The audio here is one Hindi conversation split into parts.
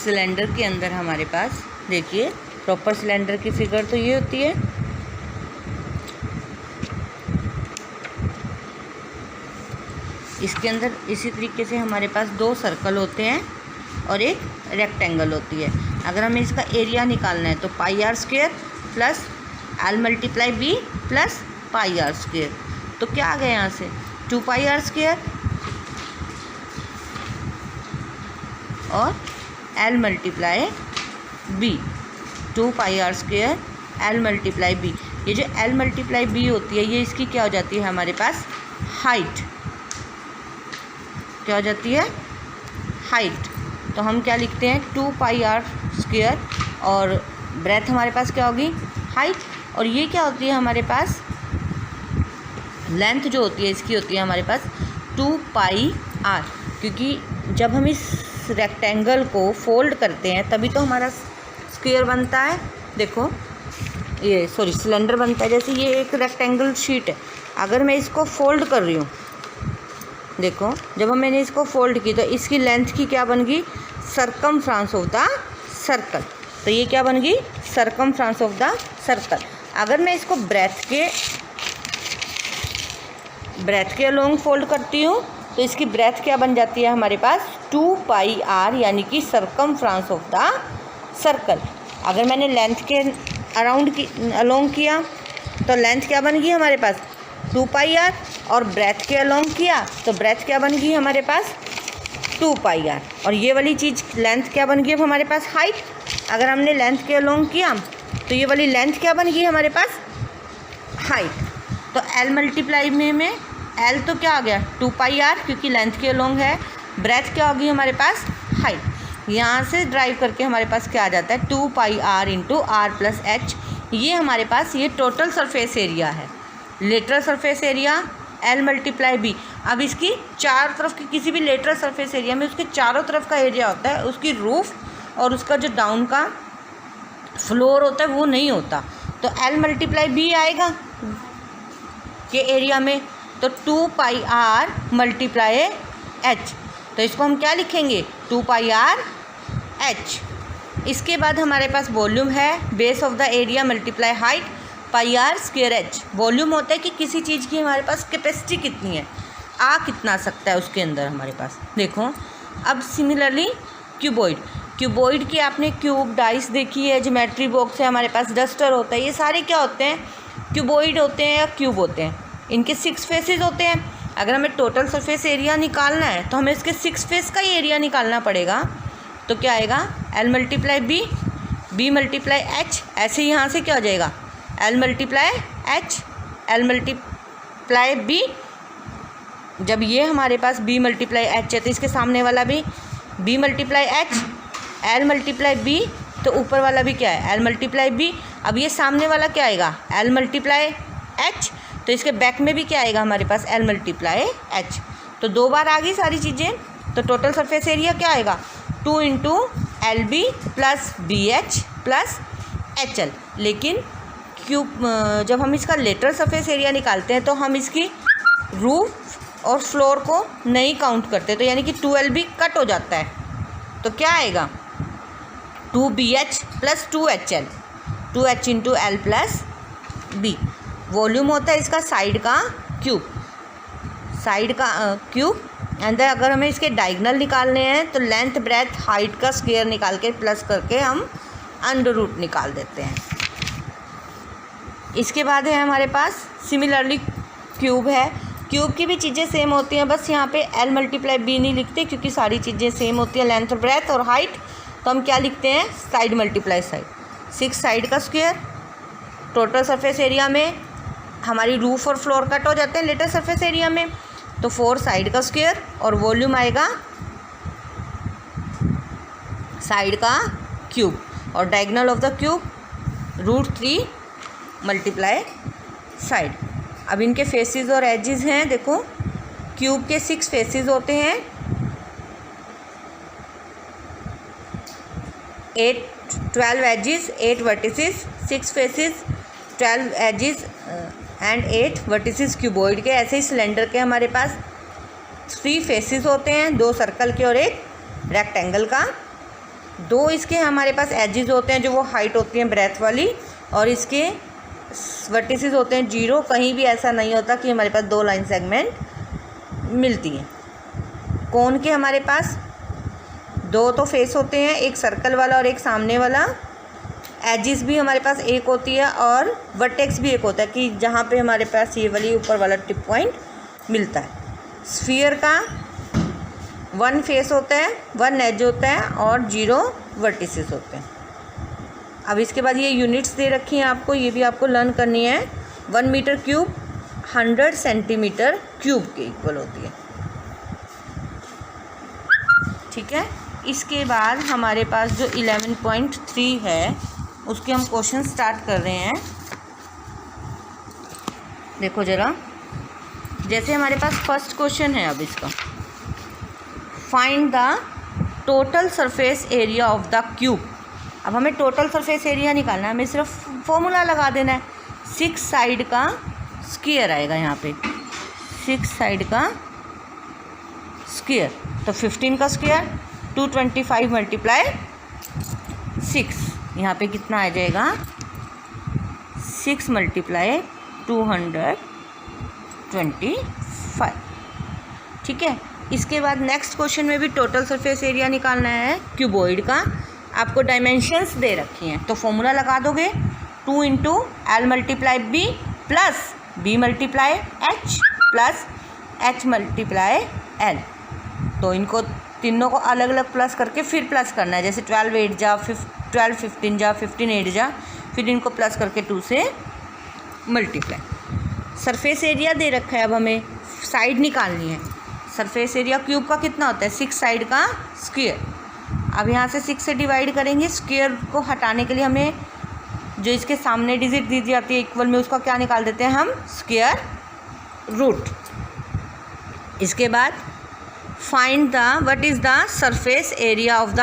सिलेंडर के अंदर हमारे पास देखिए प्रॉपर सिलेंडर की फिगर तो ये होती है। इसके अंदर इसी तरीके से हमारे पास 2 सर्कल होते हैं और एक रेक्टेंगल होती है। अगर हमें इसका एरिया निकालना है तो pi r square plus L multiply B plus pi r square. तो क्या आ गया यहाँ से 2 पाई आर स्क्वायर और L multiply B, 2 pi r square L multiply B. ये जो एल मल्टीप्लाई बी होती है ये इसकी क्या हो जाती है हमारे पास हाइट, क्या हो जाती है हाइट। तो हम क्या लिखते हैं 2 पाई आर स्क्वायर और ब्रेथ हमारे पास क्या होगी हाइट, और ये क्या होती है हमारे पास लेंथ जो होती है इसकी होती है हमारे पास 2 पाई आर, क्योंकि जब हम इस रेक्टेंगल को फोल्ड करते हैं तभी तो हमारा स्क्वायर बनता है। देखो ये सिलेंडर बनता है। जैसे ये एक रेक्टेंगल शीट है, अगर मैं इसको फोल्ड कर रही हूँ, देखो जब मैंने इसको फोल्ड की तो इसकी लेंथ की क्या बन गई सरकमफ्रेंस ऑफ द सर्कल। तो ये क्या बन गई सरकमफ्रेंस ऑफ द सर्कल। अगर मैं इसको ब्रेथ के अलोंग फोल्ड करती हूँ तो इसकी ब्रेथ क्या बन जाती है हमारे पास 2 पाई आर, यानी कि सरकमफ्रेंस ऑफ द सर्कल। अगर मैंने लेंथ के अलोंग किया तो लेंथ क्या बन गई हमारे पास 2 पाई आर, और ब्रेथ के अलोंग किया तो ब्रेथ क्या बन गई हमारे पास 2 पाई आर, और ये वाली चीज़ लेंथ क्या बन गई अब हमारे पास हाइट। अगर हमने लेंथ के अलोंग किया तो ये वाली लेंथ क्या बन गई हमारे पास हाइट। तो एल मल्टीप्लाई में एल तो क्या आ गया 2 पाई आर, क्योंकि लेंथ के अलोंग है। ब्रेथ क्या होगी हमारे पास हाइट। यहाँ से ड्राइव करके हमारे पास क्या आ जाता है 2 pi r into r plus H. ये हमारे पास ये टोटल सरफेस एरिया है, lateral surface area L multiply B. अब इसकी चारों तरफ की किसी भी लेटरल सरफेस एरिया में उसके चारों तरफ का एरिया होता है, उसकी रूफ और उसका जो डाउन का फ्लोर होता है वो नहीं होता। तो एल मल्टीप्लाई बी आएगा के एरिया में, तो 2 पाई आर मल्टीप्लाई एच। तो इसको हम क्या लिखेंगे 2 पाई आर एच। इसके बाद हमारे पास वॉल्यूम है base of the area multiply height pi r square H. Volume होता है कि किसी चीज़ की हमारे पास कैपेसिटी कितनी है, आ कितना सकता है उसके अंदर हमारे पास। देखो अब सिमिलरली क्यूबॉइड की आपने क्यूब डाइस देखी है, ज्योमेट्री बॉक्स है, हमारे पास डस्टर होता है, ये सारे क्या होते हैं क्यूबॉइड होते हैं या क्यूब होते हैं। इनके 6 फेसेस होते हैं। अगर हमें टोटल सरफेस एरिया निकालना है तो हमें इसके 6 फेस का ही एरिया निकालना पड़ेगा। तो क्या आएगा L multiply B multiply H. ऐसे ही यहाँ से क्या हो जाएगा L multiply H L multiply B. जब ये हमारे पास बी मल्टीप्लाई एच है तो इसके सामने वाला भी B multiply H L multiply B, तो ऊपर वाला भी क्या है एल मल्टीप्लाई बी। अब ये सामने वाला क्या आएगा एल मल्टीप्लाई एच, तो इसके बैक में भी क्या आएगा हमारे पास एल मल्टीप्लाई एच। तो 2 बार आ गई सारी चीज़ें। तो टोटल सरफेस एरिया क्या आएगा 2 into L B plus B H plus H L. लेकिन जब हम इसका लेटरल सरफेस एरिया निकालते हैं तो हम इसकी रूफ और फ्लोर को नहीं काउंट करते, तो यानी कि 2 LB कट हो जाता है। तो क्या आएगा 2BH plus 2HL, 2H into L plus B. Volume होता है इसका साइड का क्यूब। एंड अगर हमें इसके डायगोनल निकालने हैं तो लेंथ ब्रेथ हाइट का स्क्वायर निकाल के प्लस करके हम अंडर रूट निकाल देते हैं। इसके बाद है हमारे पास सिमिलरली क्यूब है। क्यूब की भी चीज़ें सेम होती हैं, बस यहाँ पे एल मल्टीप्लाई बी नहीं लिखते क्योंकि सारी चीज़ें सेम होती हैं, लेंथ ब्रेथ और हाइट। तो हम क्या लिखते हैं साइड मल्टीप्लाई साइड, 6 साइड का स्क्वायर। टोटल सरफेस एरिया में हमारी रूफ और फ्लोर कट हो जाते हैं लेटर सरफेस एरिया में, तो 4 साइड का स्क्वायर और वॉल्यूम आएगा साइड का क्यूब और diagonal of the cube √3 multiply side. अब इनके फेसेस और एजेस हैं। देखो क्यूब के 6 फेसेस होते हैं, 12 edges, 8 vertices, 6 faces, 12 edges and 8 vertices cuboid के। ऐसे ही सिलेंडर के हमारे पास 3 फेसेस होते हैं, 2 सर्कल के और 1 रेक्टेंगल का। दो इसके हमारे पास एजेस होते हैं जो वो हाइट होती हैं ब्रेथ वाली, और इसके वर्टिसेस होते हैं 0। कहीं भी ऐसा नहीं होता कि हमारे पास 2 लाइन सेगमेंट मिलती हैं। कोन के हमारे पास 2 तो फेस होते हैं, एक सर्कल वाला और एक सामने वाला। एजिस भी हमारे पास एक होती है और वर्टेक्स भी एक होता है कि जहाँ पे हमारे पास ये वाली ऊपर वाला टिप पॉइंट मिलता है। स्फीयर का 1 फेस होता है, 1 एज होता है और 0 वर्टिसेस होते हैं। अब इसके बाद ये यूनिट्स दे रखी हैं आपको, ये भी आपको लर्न करनी है। 1 मीटर क्यूब 100 सेंटीमीटर क्यूब के इक्वल होती है, ठीक है। इसके बाद हमारे पास जो 11.3 है उसके हम क्वेश्चन स्टार्ट कर रहे हैं। देखो ज़रा, जैसे हमारे पास फर्स्ट क्वेश्चन है, अब इसका find the total surface area of the cube. अब हमें टोटल सरफेस एरिया निकालना है, हमें सिर्फ फॉर्मूला लगा देना है। 6 साइड का स्क्वायर आएगा यहाँ पे, 6 साइड का स्क्वायर, तो 15 का स्क्वायर 225 मल्टीप्लाई 6, यहाँ पे कितना आ जाएगा 6 मल्टीप्लाई 225, ठीक है। इसके बाद नेक्स्ट क्वेश्चन में भी टोटल सरफेस एरिया निकालना है क्यूबॉइड का। आपको डायमेंशंस दे रखी हैं, तो फॉर्मूला लगा दोगे 2 into L multiply B plus B multiply H plus H multiply L. तो इनको तीनों को अलग अलग प्लस करके फिर प्लस करना है, जैसे 12 8 जा 12 15 जा 15 8 जा, फिर इनको प्लस करके 2 से मल्टीप्लाई। सरफेस एरिया दे रखा है, अब हमें साइड निकालनी है। सरफेस एरिया क्यूब का कितना होता है 6 साइड का स्क्वायर। अब यहाँ से 6 से डिवाइड करेंगे, स्क्वायर को हटाने के लिए हमें जो इसके सामने डिजिट दी जाती है इक्वल में, उसका क्या निकाल देते हैं हम, स्क्वायर रूट। इसके बाद find the what is the surface area of the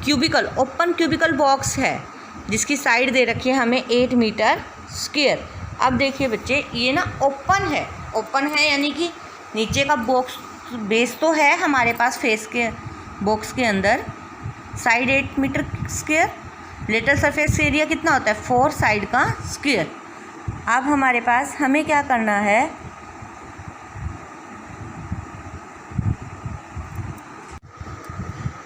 cubical. Open cubical box है जिसकी साइड दे रखी है हमें 8 मीटर स्क्वायर। अब देखिए बच्चे, ये ना ओपन है, ओपन है यानी कि नीचे का बॉक्स बेस तो है हमारे पास फेस के बॉक्स के अंदर, side 8 metre square. Lateral surface area कितना होता है 4 साइड का स्क्वायर। अब हमारे पास हमें क्या करना है,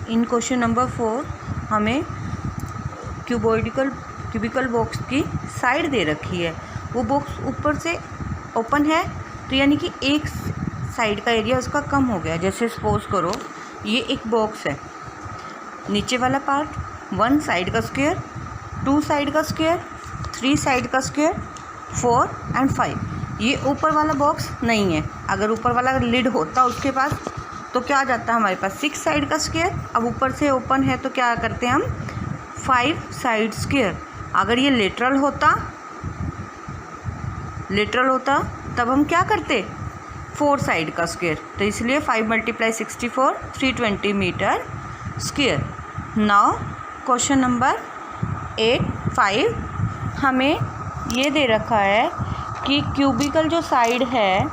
इन क्वेश्चन नंबर 4 हमें क्यूबिकल बॉक्स की साइड दे रखी है, वो बॉक्स ऊपर से ओपन है, तो यानी कि एक साइड का एरिया उसका कम हो गया। जैसे सपोज करो ये एक बॉक्स है, नीचे वाला पार्ट 1 साइड का स्क्वायर, 2 साइड का स्क्वायर, 3 साइड का स्क्वायर, 4 एंड 5। ये ऊपर वाला बॉक्स नहीं है, अगर ऊपर वाला लिड होता उसके पास तो क्या आ जाता है हमारे पास 6 साइड का स्क्वायर। अब ऊपर से ओपन है तो क्या करते हैं हम 5 साइड स्क्वायर। अगर ये लेटरल होता तब हम क्या करते 4 साइड का स्क्वायर, तो इसलिए 5 मल्टीप्लाई 64 320 metre square. Now question number 5 हमें ये दे रखा है कि क्यूबिकल जो साइड है,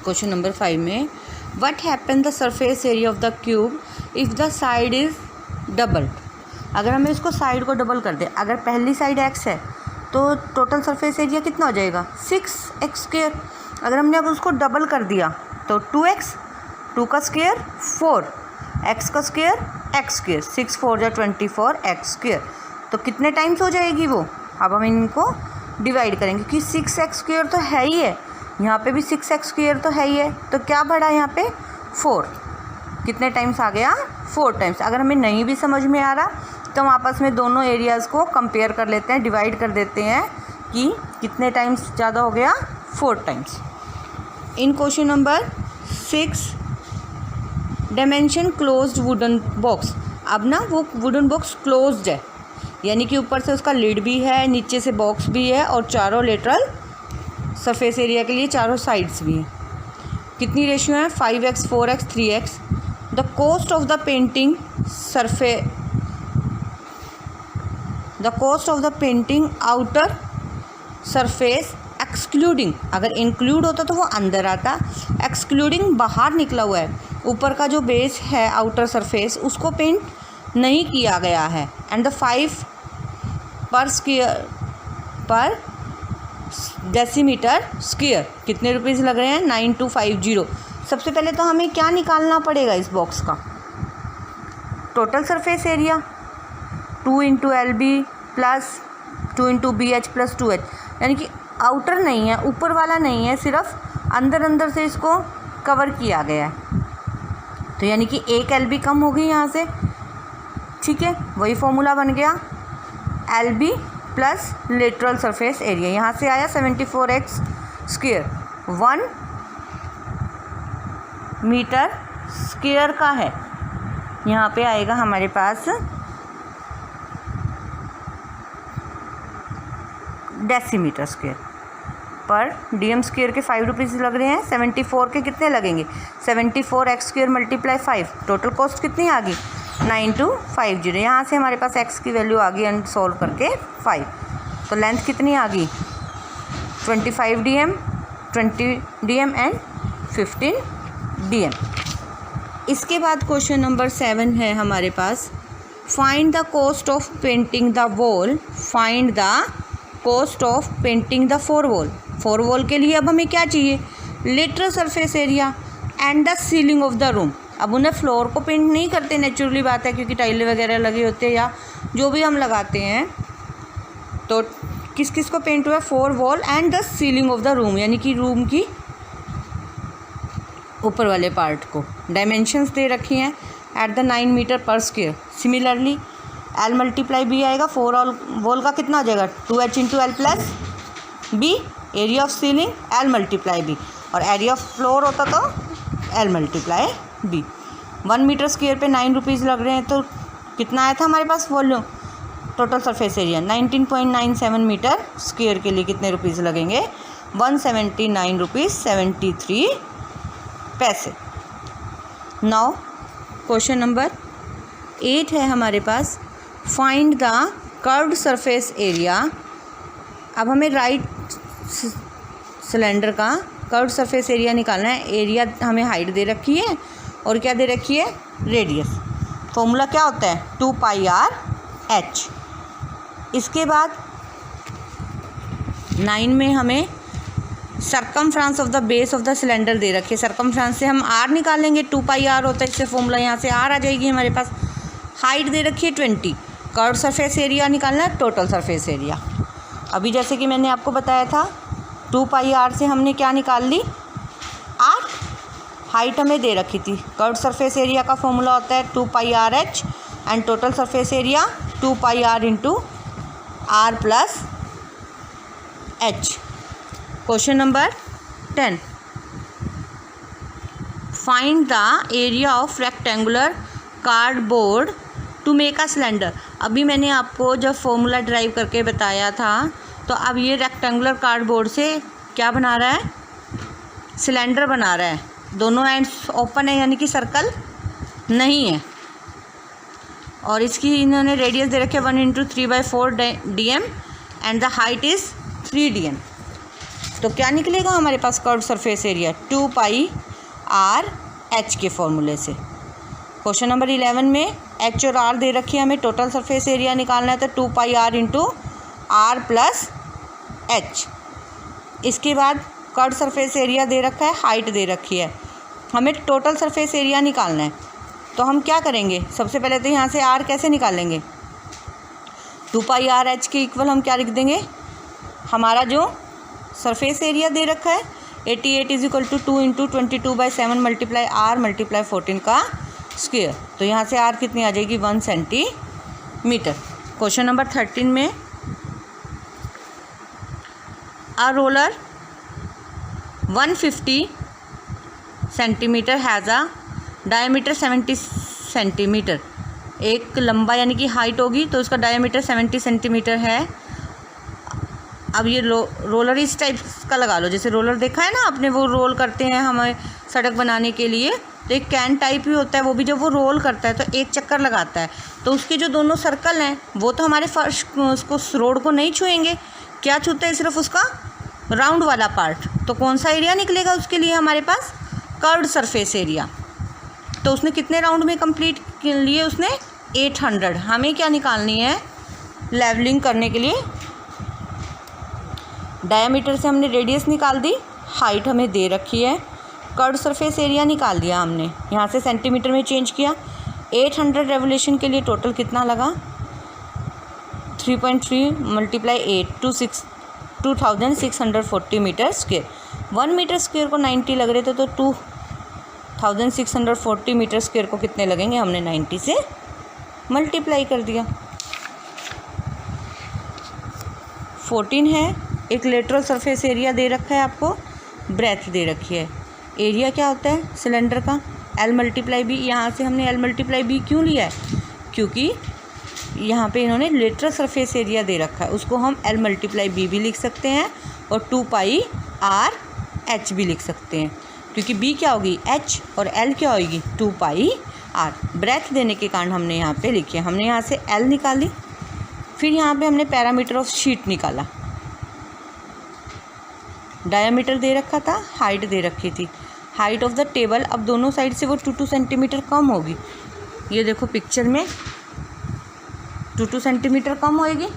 क्वेश्चन नंबर 5 में what happen the surface area of the cube if the side is doubled. अगर हमें इसको साइड को डबल कर दे, अगर पहली साइड x है तो टोटल सरफेस एरिया कितना हो जाएगा 6x स्क्वायर। अगर हमने अब उसको डबल कर दिया तो 2x, 2 का स्क्वायर 4, x का स्क्वायर x स्क्वायर, 6 4 जा 24 x स्क्वायर। तो कितने टाइम्स हो जाएगी वो, अब हम इनको डिवाइड करेंगे कि 6x स्क्वायर तो है ही है, यहाँ पे भी 6x स्क्वायर तो है ही है, तो क्या बढ़ा यहाँ पे 4। कितने टाइम्स आ गया 4 टाइम्स। अगर हमें नहीं भी समझ में आ रहा तो हम आपस में दोनों एरियाज़ को कंपेयर कर लेते हैं, डिवाइड कर देते हैं कि कितने टाइम्स ज़्यादा हो गया 4 times. In question number 6 dimension closed wooden box. अब ना वो वुडन बॉक्स क्लोज्ड है, यानी कि ऊपर से उसका लिड भी है, नीचे से बॉक्स भी है और चारों लेटरल सरफेस एरिया के लिए चारों साइड्स भी हैं। कितनी रेशियो है 5x 4x 3x। The cost of the painting outer surface excluding, अगर इंक्लूड होता तो वो अंदर आता, एक्सक्लूडिंग बाहर निकला हुआ है। ऊपर का जो बेस है आउटर सरफेस उसको पेंट नहीं किया गया है। एंड द 5 पर डेसीमीटर स्क्वायर कितने रुपीज़ लग रहे हैं? 9250। सबसे पहले तो हमें क्या निकालना पड़ेगा इस बॉक्स का? Total surface area 2 into LB plus 2 into BH plus 2H, यानी कि आउटर नहीं है, ऊपर वाला नहीं है, सिर्फ अंदर से इसको कवर किया गया है। तो यानी कि 1 LB कम होगी यहाँ से, ठीक है। वही फॉर्मूला बन गया LB plus lateral surface area, यहाँ से आया 74x स्क्वायर, 1 मीटर स्क्वायर का है। यहाँ पे आएगा हमारे पास डेसीमीटर स्क्वायर पर DM स्क्वायर के 5 रुपीज़ लग रहे हैं। 74 के कितने लगेंगे? 74x square multiply 5, total cost कितनी आ गई? 9250। यहाँ से हमारे पास x की वैल्यू आ गई एंड सॉल्व करके 5। तो लेंथ कितनी आ गई? 25 DM, 20 DM एंड 15 DM। इसके बाद क्वेश्चन नंबर 7 है हमारे पास, find the cost of painting the wall, find the cost of painting the 4 wall. 4 wall के लिए अब हमें क्या चाहिए? Lateral surface area and the ceiling of the room. अब उन्हें फ्लोर को पेंट नहीं करते, नेचुरली बात है, क्योंकि टाइलें वगैरह लगे होते हैं या जो भी हम लगाते हैं। तो किस किस को पेंट हुआ है? 4 wall and the ceiling of the room, यानी कि रूम की ऊपर वाले पार्ट को। डायमेंशंस दे रखी हैं एट द 9 मीटर पर square. Similarly L multiply B आएगा, 4 वॉल का कितना हो जाएगा? 2H into L plus B, area of ceiling L multiply B, और एरिया ऑफ फ्लोर होता तो L multiply B। 1 metre square पे 9 रुपीज़ लग रहे हैं, तो कितना आया था हमारे पास volume? Total surface area 19.97 metre square के लिए कितने रुपीज़ लगेंगे? 179 रुपीज़ 73 पैसे। नाउ क्वेश्चन नंबर 8 है हमारे पास, find the curved surface area. अब हमें राइट सिलेंडर का कर्व्ड सरफेस एरिया निकालना है। एरिया हमें हाइट दे रखी है और क्या दे रखी है? रेडियस। फॉर्मूला क्या होता है? 2πr/h। इसके बाद 9 में हमें circumference of the base of the cylinder दे रखी है। सरकमफ्रेंस से हम r निकालेंगे, 2πr होता है, इससे फॉर्मूला यहाँ से r आ जाएगी हमारे पास। हाइट दे रखी है 20। कर्व्ड सरफेस एरिया निकालना है, टोटल सरफेस एरिया। अभी जैसे कि मैंने आपको बताया था 2πr से हमने क्या निकाल ली? r। हाइट हमें दे रखी थी। कर्व्ड सरफेस एरिया का फॉर्मूला होता है 2πr/h and total surface area 2πr into r plus h। Question number 10, find the area of rectangular cardboard to make a cylinder. अभी मैंने आपको जब फॉर्मूला ड्राइव करके बताया था, तो अब ये रेक्टेंगुलर कार्डबोर्ड से क्या बना रहा है? सिलेंडर बना रहा है। दोनों एंड्स ओपन है, यानी कि सर्कल नहीं है, और इसकी इन्होंने रेडियस दे रखे 1 into 3/4 DM and the height is 3 DM। तो क्या निकलेगा हमारे पास कर्व्ड सरफेस एरिया? 2πr/h के फॉर्मूले से। क्वेश्चन नंबर 11 में h और r दे रखी है, हमें टोटल सरफेस एरिया निकालना है, तो 2πr into r plus h। इसके बाद कर्व्ड सरफेस एरिया दे रखा है, हाइट दे रखी है, हमें टोटल सरफेस एरिया निकालना है। तो हम क्या करेंगे? सबसे पहले तो यहाँ से r कैसे निकालेंगे? 2πr/h के इक्वल हम क्या लिख देंगे? हमारा जो सरफेस एरिया दे रखा है 88 is equal to 2 into 22/7 multiply r multiply 14 का स्क्वायर। तो यहाँ से r कितनी आ जाएगी? 1 सेंटीमीटर। क्वेश्चन नंबर 13 में, a roller 150 centimetre has a diameter 70 centimetre. एक लंबा यानी कि हाइट होगी, तो उसका डायमीटर 70 सेंटीमीटर है। अब ये रोलर इस टाइप का लगा लो, जैसे रोलर देखा है ना आपने, वो रोल करते हैं हमें सड़क बनाने के लिए, तो एक कैन टाइप ही होता है, वो भी जब वो रोल करता है तो एक चक्कर लगाता है, तो उसके जो दोनों सर्कल हैं वो तो हमारे फर्श उसको रोड को नहीं छुएंगे। क्या छूते हैं? सिर्फ उसका राउंड वाला पार्ट। तो कौन सा एरिया निकलेगा उसके लिए हमारे पास? Curved surface area. तो उसने कितने राउंड में कंप्लीट लिए? उसने 800 हमें क्या निकालनी है लेवलिंग करने के लिए। डायामीटर से हमने रेडियस निकाल दी, हाइट हमें दे रखी है, कर्व सरफेस एरिया निकाल दिया हमने, यहाँ से सेंटीमीटर में चेंज किया। 800 रेवोल्यूशन के लिए टोटल कितना लगा 3.3 × 8 2640 मीटर स्क्वेयर। 1 मीटर स्क्वेयर को 90 लग रहे थे तो 2640 मीटर स्क्वेयर को कितने लगेंगे, हमने 90 से मल्टीप्लाई कर दिया। 14 है। एक लेटरल सरफेस एरिया दे रखा है आपको, ब्रेथ दे रखी है। एरिया क्या होता है सिलेंडर का, L × B। यहाँ से हमने L × B क्यों लिया है, क्योंकि यहाँ पे इन्होंने लेटरल सरफेस एरिया दे रखा है, उसको हम L × B भी लिख सकते हैं और 2πr/h भी लिख सकते हैं, क्योंकि B क्या होगी h और L क्या होगी 2πr। ब्रेथ देने के कारण हमने यहाँ पे लिखे, हमने यहाँ से L निकाली, फिर यहाँ पे हमने पैरामीटर ऑफ शीट निकाला। डायामीटर दे रखा था, हाइट दे रखी थी। हाइट ऑफ द टेबल, अब दोनों साइड से वो 2 सेंटीमीटर कम होगी। ये देखो पिक्चर में 2 सेंटीमीटर कम होएगी,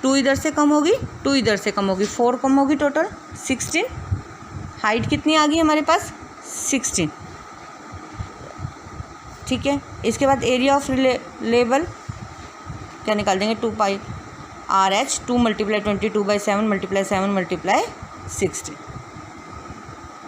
2 इधर से कम होगी, 2 इधर से कम होगी, 4 कम होगी, टोटल 16। हाइट कितनी आ गई हमारे पास 16। ठीक है, इसके बाद एरिया ऑफ लेवल क्या निकाल देंगे 2πr/h 2 × 22/7 × 7 × 16।